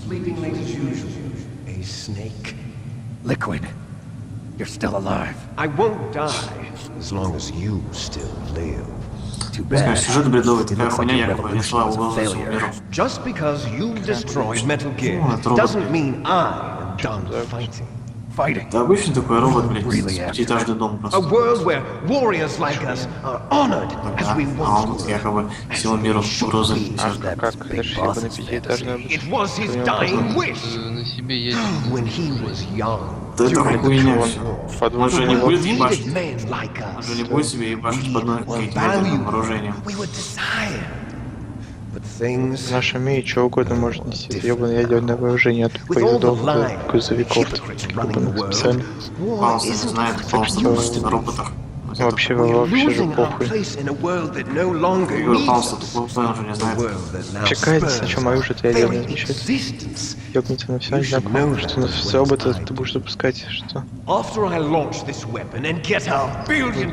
Sleeping late as usual. A snake. Liquid. You're still alive. I won't die as long as you still live. Too bad. Сюжет бредовый, такая хуйня якобы несла угрозу миру. Just because you destroyed Metal Gear doesn't mean I am done fighting. Да обычно такой робот, блядь, пятиэтажный дом просто. A world where warriors like us are honored as we А он once were. якобы всему миру угрозы несет. Как? Это же ебаный пятиэтажный It was his dying wish На себе едет. when he was young. Да это хуйня все. Он же не будет Needed ебашить. men like Он us. же не будет себе ебашить под We каким-то value. вооружением. We would desire. But things В нашем мире что угодно может нести. Ебаное ядерное вооружение от поездов до грузовиков. Специально. Паус не знает, Паус на роботах. Вообще же похуй. Говорю, Паус тупой, он же не знает. Чекается, что мою же ядерное отвечает. Ёбнется на все, не знаю, что на все робота ты будешь запускать, что. After I launch this weapon and get $1 billion,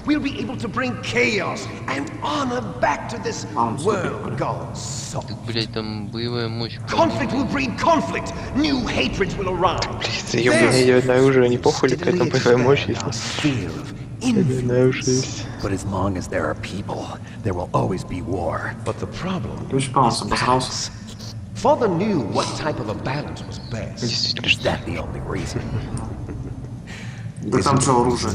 we'll be able to bring chaos and honor back to this world gone soft. Блять, там боевая мощь. Conflict will breed conflict. New hatreds will arise. Ёбаное ядерное оружие, не похуй ли какая там боевая мощь, если ядерное оружие есть. But as long as there are people, there will always be war. But the problem Ключ Паус обосрался. Father knew what type of a balance was best. Действительно, Is that the only reason? Да там что оружие,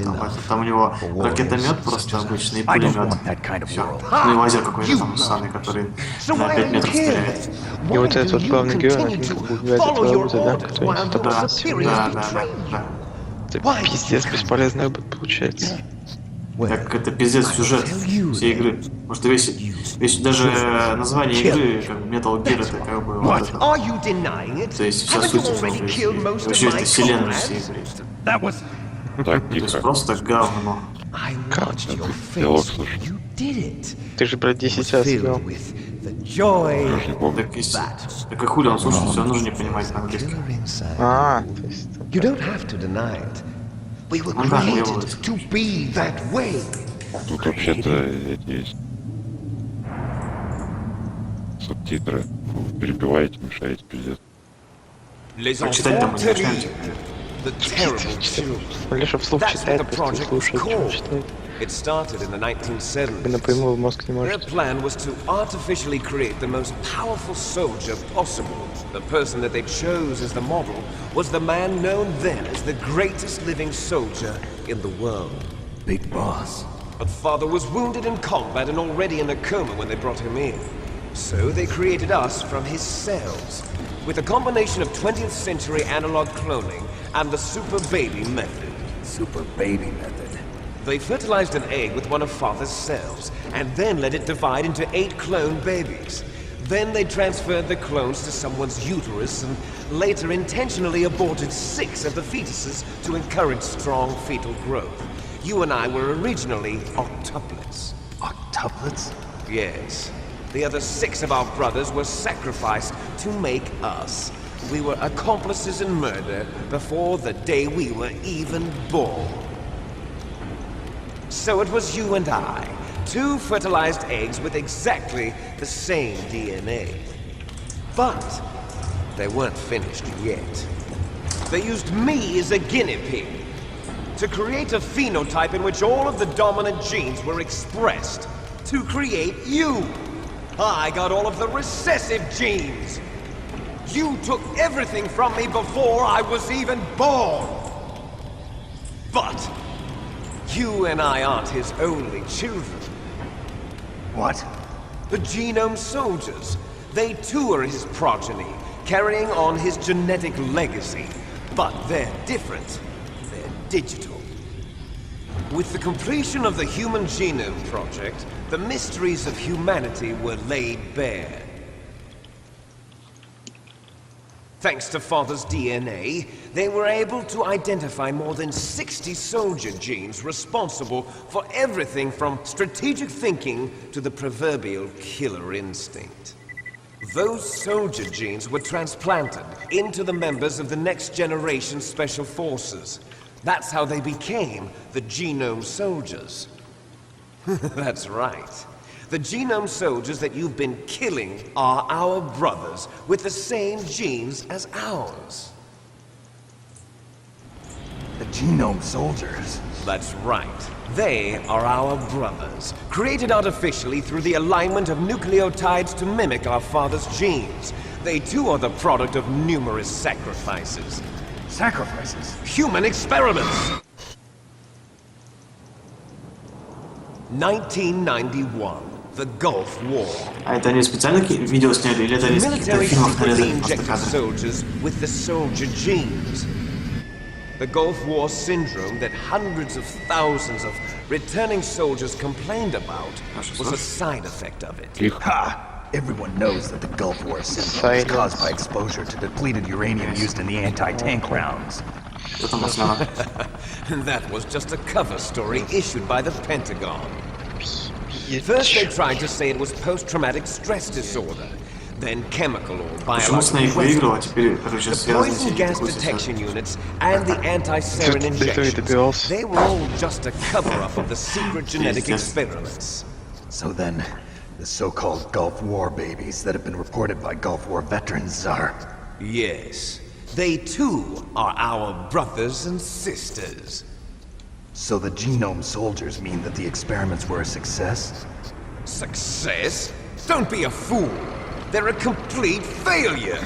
там у него ракетомет просто обычный и пулемет. Все. Ну и лазер какой-то там ссаный, который на 5 метров стреляет. И вот этот вот главный герой, он как бы убивает этого робота, да, который Да. это пиздец бесполезный робот получается. Так это пиздец сюжет всей игры. Может весь даже название игры как Метал Гира это как бы вот это. То есть вся суть вообще это вселенная всей игры. Так, То есть тихо. просто говно. Диалог слушай. Ты же, брат, 10 раз играл. Я же не помню. Так и хули он слушает, все равно же не понимает по-английски. То есть... You don't have to deny it. We were Ну да, created to be that way. Тут вообще-то эти есть субтитры. Вы перебиваете, мешаете, пиздец. А читать там не начнете. Леша вслух читает, просто слушает, что читает. It started in the 1970s. Напрямую в мозг не Their может. plan was to artificially create the most powerful soldier possible. The person that they chose as the model was the man known then as the greatest living soldier in the world. Big Boss. But Father was wounded in combat and already in a coma when they brought him in. So they created us from his cells, with a combination of 20th century analog cloning and the super baby method. Super baby method. They fertilized an egg with one of Father's cells, and then let it divide into 8 clone babies. Then they transferred the clones to someone's uterus, and later intentionally aborted 6 of the fetuses to encourage strong fetal growth. You and I were originally octuplets. Octuplets? Yes. The other 6 of our brothers were sacrificed to make us. We were accomplices in murder before the day we were even born. So it was you and I, 2 fertilized eggs with exactly the same DNA. But they weren't finished yet. They used me as a guinea pig to create a phenotype in which all of the dominant genes were expressed to create you. I got all of the recessive genes. You took everything from me before I was even born. But you and I aren't his only children. What? The genome soldiers. They too are his progeny, carrying on his genetic legacy. But they're different. They're digital. With the completion of the Human Genome Project, the mysteries of humanity were laid bare. Thanks to Father's DNA, they were able to identify more than 60 soldier genes responsible for everything from strategic thinking to the proverbial killer instinct. Those soldier genes were transplanted into the members of the next generation special forces. That's how they became the genome soldiers. That's right. The genome soldiers that you've been killing are our brothers, with the same genes as ours. The genome soldiers? That's right. They are our brothers, created artificially through the alignment of nucleotides to mimic our father's genes. They too are the product of numerous sacrifices. Sacrifices? Human experiments! 1991. The Gulf War. А это они специально видео сняли или это The из каких-то military фильмов secretly нарезали просто injected кадры? soldiers with the soldier genes. The Gulf War syndrome that hundreds of thousands of returning soldiers complained about was a side effect of it. Тихо. Ha! Everyone knows that the Gulf War syndrome is caused by exposure to depleted uranium used in the anti-tank rounds. Что там масляно? And that was just a cover story issued by the Pentagon. First they tried to say it was post-traumatic stress disorder, then chemical or Почему Снейк biological выиграл, а weapons. теперь, короче, The связаны poison все эти gas хуйни? detection units and the anti-sarin injections, they were all just a cover-up of the secret genetic Yes. experiments. So then, the so-called Gulf War babies that have been reported by Gulf War veterans are... Yes, they too are our brothers and sisters. So the genome soldiers mean that the experiments were a success? Success? Don't be a fool. They're a complete failure.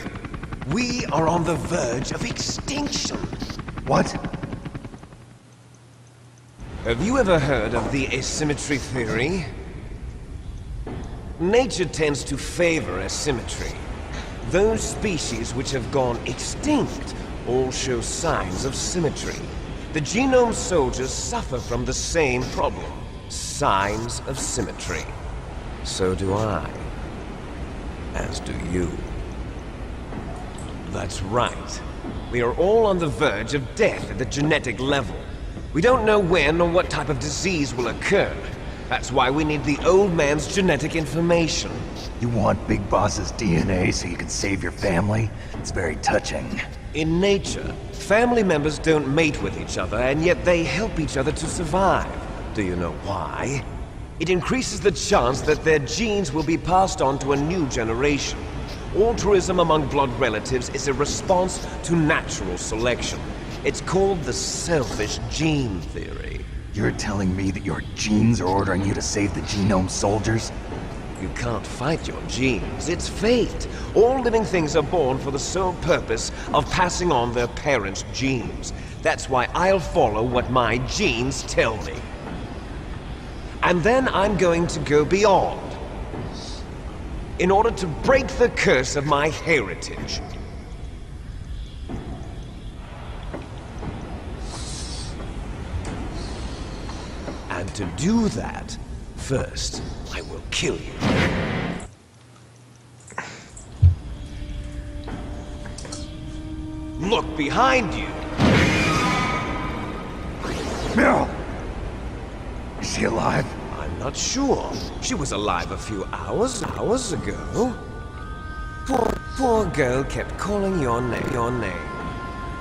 We are on the verge of extinction. What? Have you ever heard of the asymmetry theory? Nature tends to favor asymmetry. Those species which have gone extinct all show signs of symmetry. The genome soldiers suffer from the same problem. Signs of symmetry. So do I. As do you. That's right. We are all on the verge of death at the genetic level. We don't know when or what type of disease will occur. That's why we need the old man's genetic information. You want Big Boss's DNA so you can save your family? It's very touching. In nature, family members don't mate with each other, and yet they help each other to survive. Do you know why? It increases the chance that their genes will be passed on to a new generation. Altruism among blood relatives is a response to natural selection. It's called the selfish gene theory. You're telling me that your genes are ordering you to save the genome soldiers? You can't fight your genes. It's fate. All living things are born for the sole purpose of passing on their parents' genes. That's why I'll follow what my genes tell me. And then I'm going to go beyond. In order to break the curse of my heritage. And to do that, first, I will kill you. Look behind you! Meryl! Is she alive? I'm not sure. She was alive a few hours ago. Poor girl kept calling your name.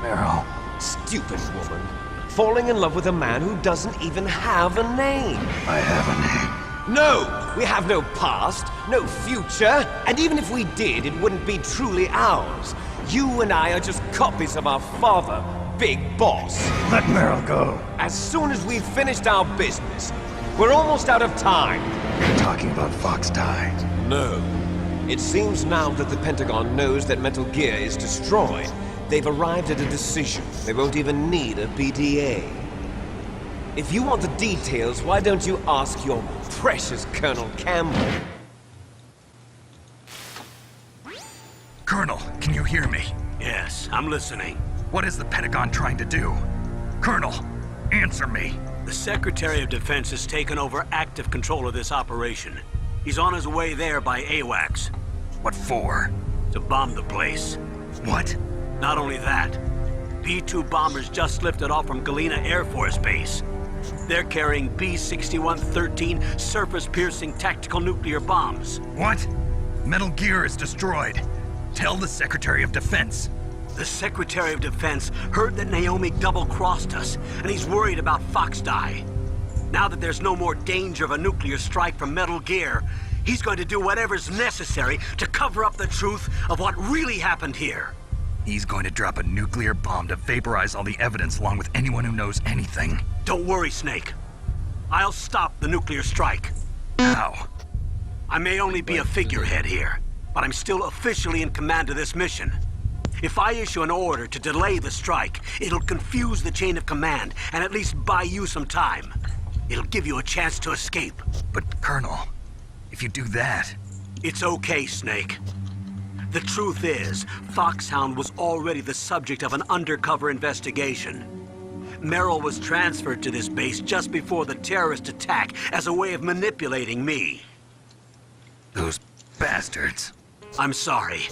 Meryl. Stupid woman. Falling in love with a man who doesn't even have a name. I have a name. No! We have no past, no future, and even if we did, it wouldn't be truly ours. You and I are just copies of our father, Big Boss. Let Meryl go. As soon as we've finished our business, we're almost out of time. You're talking about Fox Die. No. It seems now that the Pentagon knows that Metal Gear is destroyed. They've arrived at a decision. They won't even need a BDA. If you want the details, why don't you ask your precious Colonel Campbell? Colonel, can you hear me? Yes, I'm listening. What is the Pentagon trying to do? Colonel, answer me. The Secretary of Defense has taken over active control of this operation. He's on his way there by AWACS. What for? To bomb the place. What? Not only that, B-2 bombers just lifted off from Galena Air Force Base. They're carrying B-6113 surface-piercing tactical nuclear bombs. What? Metal Gear is destroyed. Tell the Secretary of Defense. The Secretary of Defense heard that Naomi double-crossed us, and he's worried about Fox Die. Now that there's no more danger of a nuclear strike from Metal Gear, he's going to do whatever's necessary to cover up the truth of what really happened here. He's going to drop a nuclear bomb to vaporize all the evidence along with anyone who knows anything. Don't worry, Snake. I'll stop the nuclear strike. How? I may only be a figurehead here, but I'm still officially in command of this mission. If I issue an order to delay the strike, it'll confuse the chain of command and at least buy you some time. It'll give you a chance to escape. But, Colonel, if you do that... It's okay, Snake. The truth is, Foxhound was already the subject of an undercover investigation. Merrill was transferred to this base just before the terrorist attack as a way of manipulating me. Those bastards. I'm sorry.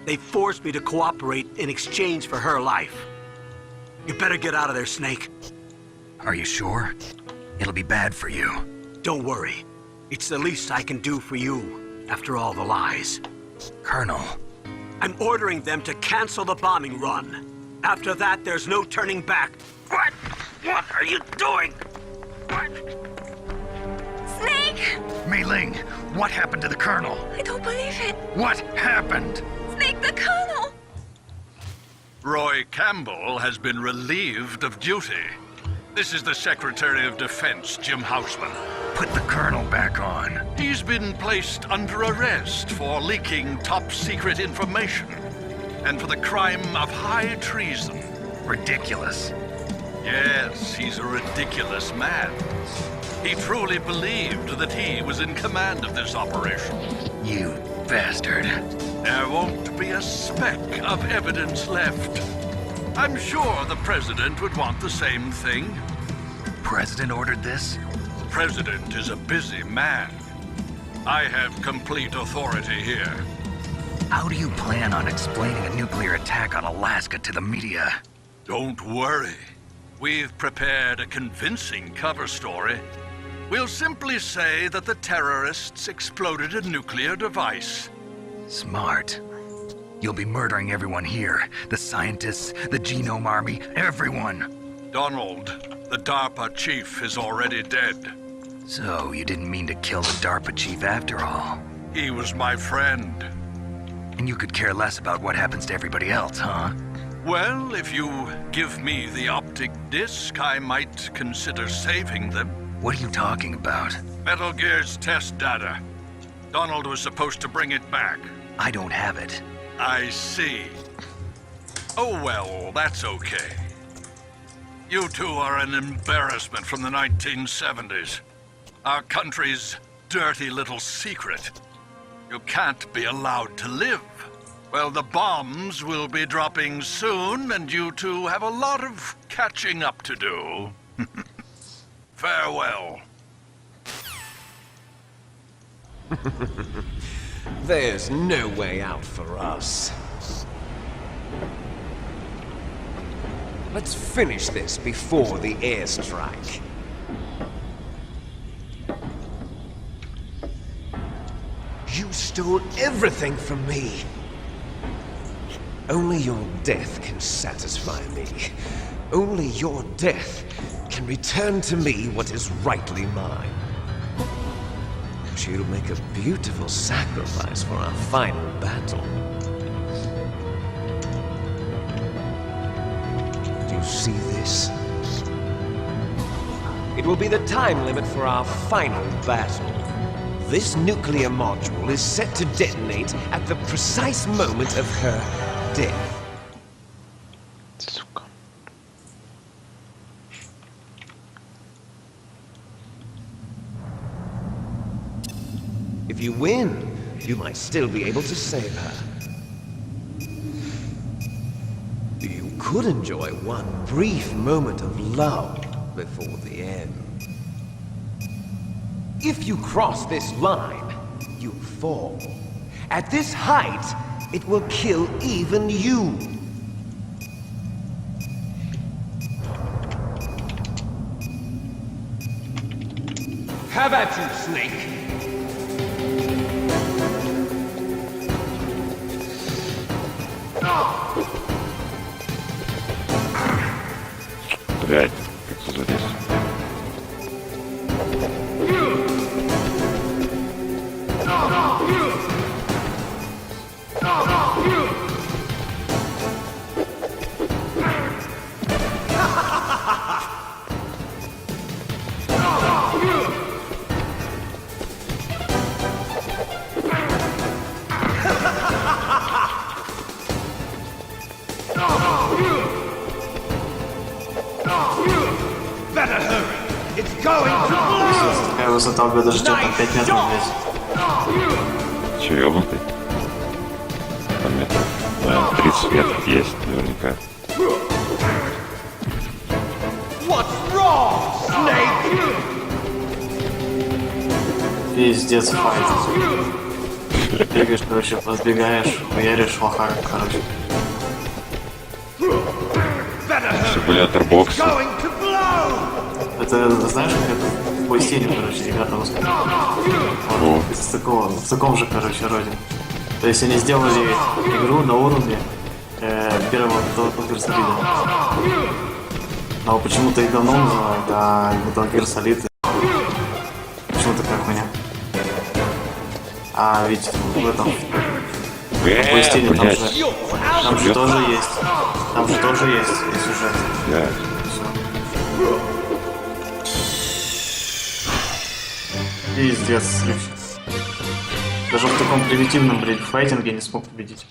They forced me to cooperate in exchange for her life. You better get out of there, Snake. Are you sure? It'll be bad for you. Don't worry. It's the least I can do for you, after all the lies. Colonel. I'm ordering them to cancel the bombing run. After that, there's no turning back. What? What are you doing? What? Snake! Mei Ling, what happened to the Colonel? I don't believe it. What happened? Snake, the Colonel! Roy Campbell has been relieved of duty. This is the Secretary of Defense, Jim Houseman. Put the Colonel back on. He's been placed under arrest for leaking top-secret information and for the crime of high treason. Ridiculous. Yes, he's a ridiculous man. He truly believed that he was in command of this operation. You bastard. There won't be a speck of evidence left. I'm sure the President would want the same thing. President ordered this? The President is a busy man. I have complete authority here. How do you plan on explaining a nuclear attack on Alaska to the media? Don't worry. We've prepared a convincing cover story. We'll simply say that the terrorists exploded a nuclear device. Smart. You'll be murdering everyone here. The scientists, the Genome Army, everyone. Donald, the DARPA chief, is already dead. So, you didn't mean to kill the DARPA chief after all. He was my friend. And you could care less about what happens to everybody else, huh? Well, if you give me the optic disc, I might consider saving them. What are you talking about? Metal Gear's test data. Donald was supposed to bring it back. I don't have it. I see. Oh well, that's okay. You two are an embarrassment from the 1970s. Our country's dirty little secret. You can't be allowed to live. Well, the bombs will be dropping soon, and you two have a lot of catching up to do. Farewell. There's no way out for us. Let's finish this before the airstrike. You stole everything from me. Only your death can satisfy me. Only your death can return to me what is rightly mine. She'll make a beautiful sacrifice for our final battle. Do you see this? It will be the time limit for our final battle. This nuclear module is set to detonate at the precise moment of her death. Сука. If you win, you might still be able to save her. You could enjoy one brief moment of love before the end. If you cross this line, you fall. At this height, it will kill even you. Have at you, Snake! Блять, как ты залез? Метал Гира даже там 5 метров здесь. Че, ёбнутый? Там метров 30 метров есть наверняка. Пиздец, файт. Бегаешь, короче, разбегаешь, хуяришь лоха, короче. Симулятор бокса. Это, знаешь, как это в поясине, короче, ребята рассказывают. Вот, в таком же, короче, роде. То есть они сделали игру на уровне первого Метал Солида. Но почему-то их давно называют, а Метал Гир Солид. Почему такая хуйня? А ведь в этом поясине там же тоже есть. Там же тоже есть сюжет. Да. Пиздец, слив. Даже в таком примитивном, блядь, файтинге не смог победить.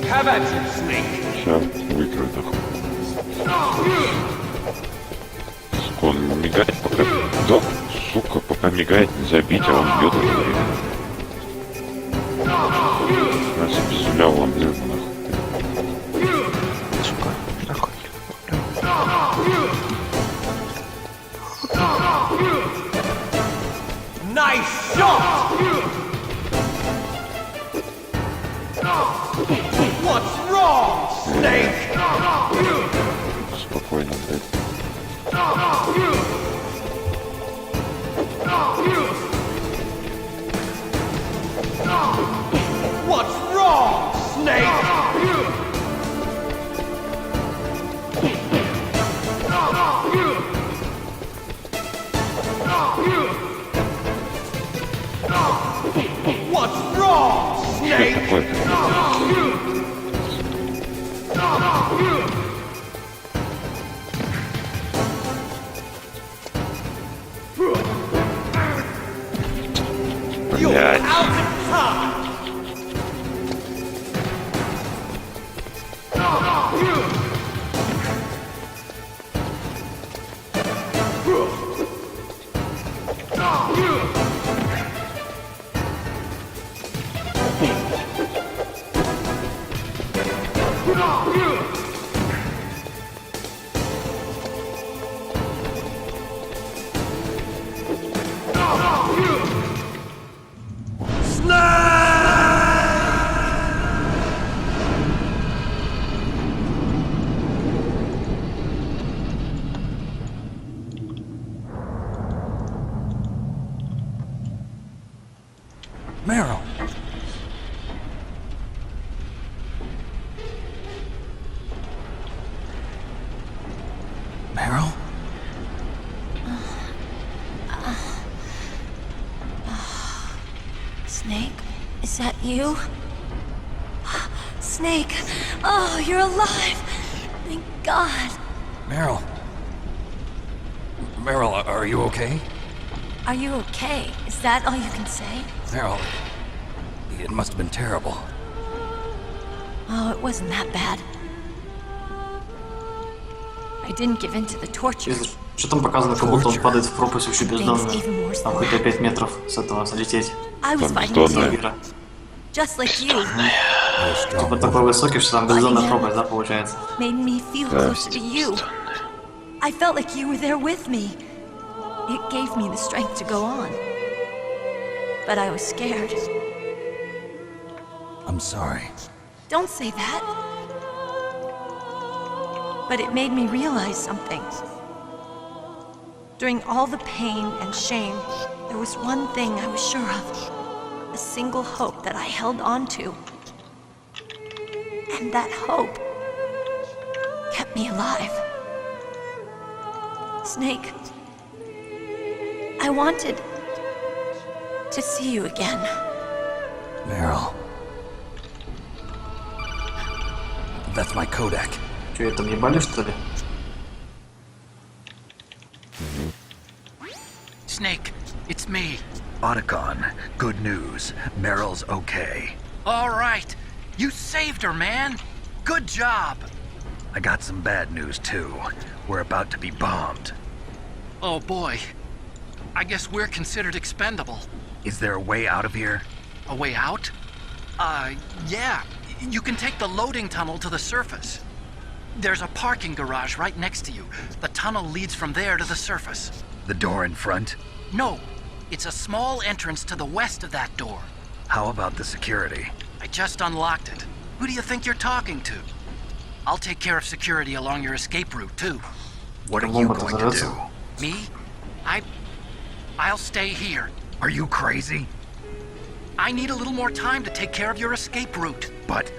Сейчас выкрою нахуй. Сука, он мигает пока... Да, сука, пока мигает, не забить, а он бьет это время. Нас безулял, он нахуй. Сука, нахуй. Nice shot! What's wrong, Snake? Спокойно, блядь. What's wrong, Snake? What's wrong, Snake? Такое, блядь. Meryl. Meryl? Snake, is that you? Snake, oh, you're alive. Thank God. Meryl. Meryl, are you okay? Are you okay? Is that all you can say? Meryl, it must have been terrible. Oh, it wasn't that bad. I didn't give in to the torture. Что там показано, как будто он падает в пропасть вообще бездонную. Там хотя 5 метров с этого залететь. I was fighting too, just like you. Типа такой высокий, что там бездонная пропасть, да, получается? Made me feel closer to you. I felt like you were there with me. It gave me the strength to go on. But I was scared. I'm sorry. Don't say that. But it made me realize something. During all the pain and shame, there was one thing I was sure of. A single hope that I held on to. And that hope kept me alive. Snake, I wanted to see you again. Meryl. That's my Kodak. Че, это ебали, что ли? Snake, it's me. Otacon, good news. Meryl's okay. All right. You saved her, man. Good job. I got some bad news, too. We're about to be bombed. Oh boy. I guess we're considered expendable. Is there a way out of here? A way out? Yeah. You can take the loading tunnel to the surface. There's a parking garage right next to you. The tunnel leads from there to the surface. The door in front? No. It's a small entrance to the west of that door. How about the security? I just unlocked it. Who do you think you're talking to? I'll take care of security along your escape route, too. What are you going to do? Me? I'll stay here. Are you crazy? I need a little more time to take care of your escape route. But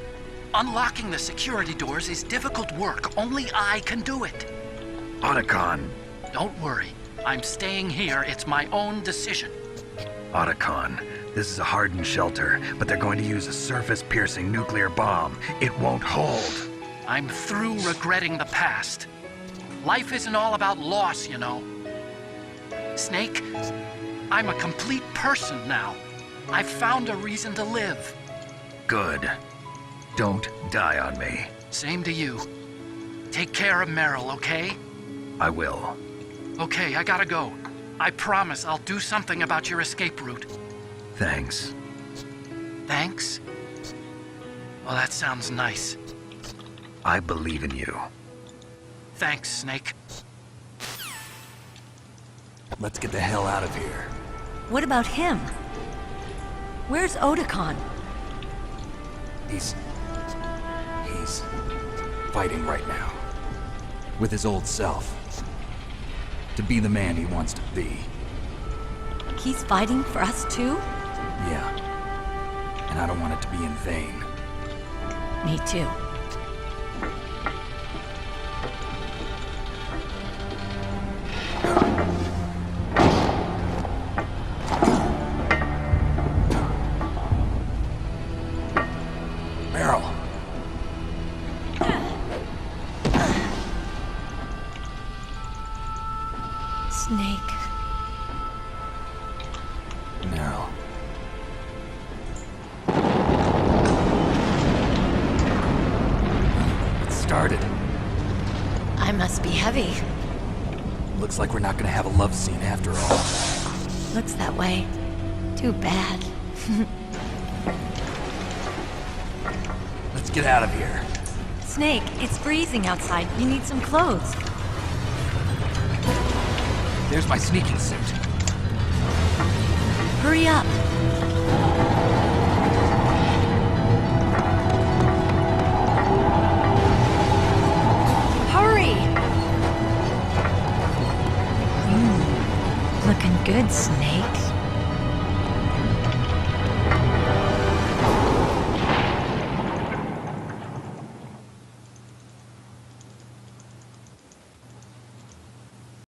unlocking the security doors is difficult work. Only I can do it. Otacon. Don't worry. I'm staying here. It's my own decision. Otacon, this is a hardened shelter, but they're going to use a surface-piercing nuclear bomb. It won't hold. I'm through regretting the past. Life isn't all about loss, you know. Snake, I'm a complete person now. I've found a reason to live. Good. Don't die on me. Same to you. Take care of Meryl, okay? I will. Okay, I gotta go. I promise I'll do something about your escape route. Thanks. Thanks? Well, that sounds nice. I believe in you. Thanks, Snake. Let's get the hell out of here. What about him? Where's Otacon? He's fighting right now. With his old self. To be the man he wants to be. He's fighting for us too? Yeah. And I don't want it to be in vain. Me too. Meryl. Snake. Meryl. It started. I must be heavy. Looks like we're not gonna have a love scene after all. Looks that way. Too bad. Let's get out of here. Snake, it's freezing outside. You need some clothes. There's my sneaking suit. Hurry up. Hurry! Looking good, Snake.